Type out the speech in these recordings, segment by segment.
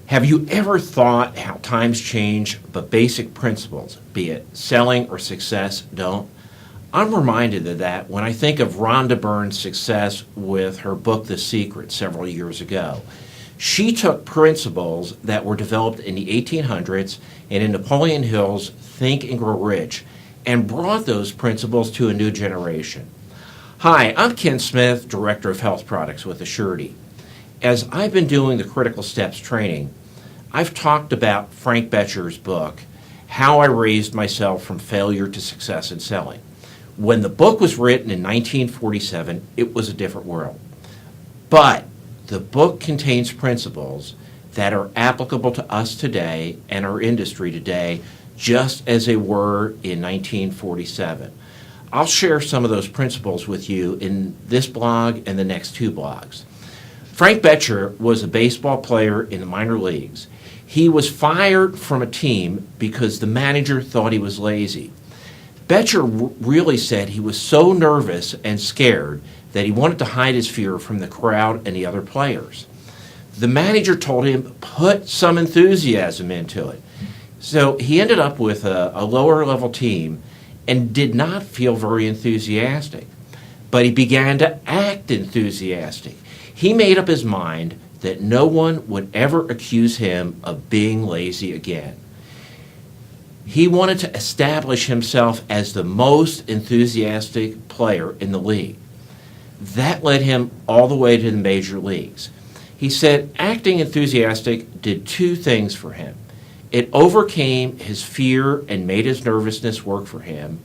Have you ever thought how times change, but basic principles, be it selling or success, don't? I'm reminded of that when I think of Rhonda Byrne's success with her book, The Secret, several years ago. She took principles that were developed in the 1800s and in Napoleon Hill's Think and Grow Rich and brought those principles to a new generation. Hi, I'm Ken Smith, Director of Health Products with Assurity. As I've been doing the Critical Steps training, I've talked about Frank Bettger's book, How I Raised Myself from Failure to Success in Selling. When the book was written in 1947, it was a different world. But the book contains principles that are applicable to us today and our industry today, just as they were in 1947. I'll share some of those principles with you in this blog and the next two blogs. Frank Bettger was a baseball player in the minor leagues. He was fired from a team because the manager thought he was lazy. Bettger really said he was so nervous and scared that he wanted to hide his fear from the crowd and the other players. The manager told him, put some enthusiasm into it. So he ended up with a lower level team and did not feel very enthusiastic. But he began to act enthusiastic. He made up his mind that no one would ever accuse him of being lazy again. He wanted to establish himself as the most enthusiastic player in the league. That led him all the way to the major leagues. He said acting enthusiastic did two things for him. It overcame his fear and made his nervousness work for him,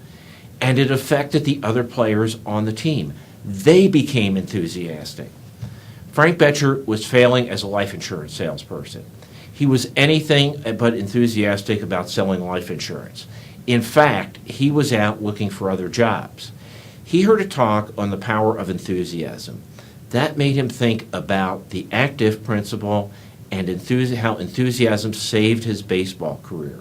and it affected the other players on the team. They became enthusiastic. Frank Bettger was failing as a life insurance salesperson. He was anything but enthusiastic about selling life insurance. In fact, he was out looking for other jobs. He heard a talk on the power of enthusiasm. That made him think about the active principle and how enthusiasm saved his baseball career.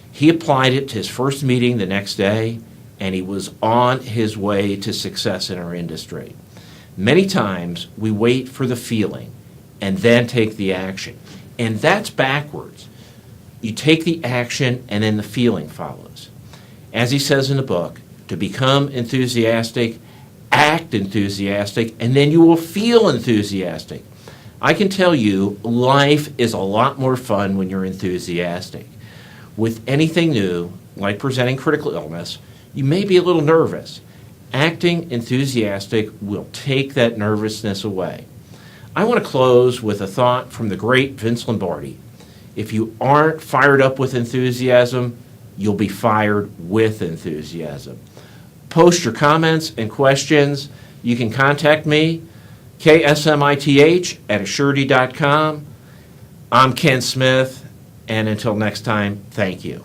He applied it to his first meeting the next day, and he was on his way to success in our industry. Many times, we wait for the feeling and then take the action. And that's backwards. You take the action and then the feeling follows. As he says in the book, to become enthusiastic, act enthusiastic, and then you will feel enthusiastic. I can tell you, life is a lot more fun when you're enthusiastic. With anything new, like presenting critical illness, you may be a little nervous. Acting enthusiastic will take that nervousness away. I want to close with a thought from the great Vince Lombardi. If you aren't fired up with enthusiasm, you'll be fired with enthusiasm. Post your comments and questions. You can contact me, ksmith@assurity.com. I'm Ken Smith, and until next time, thank you.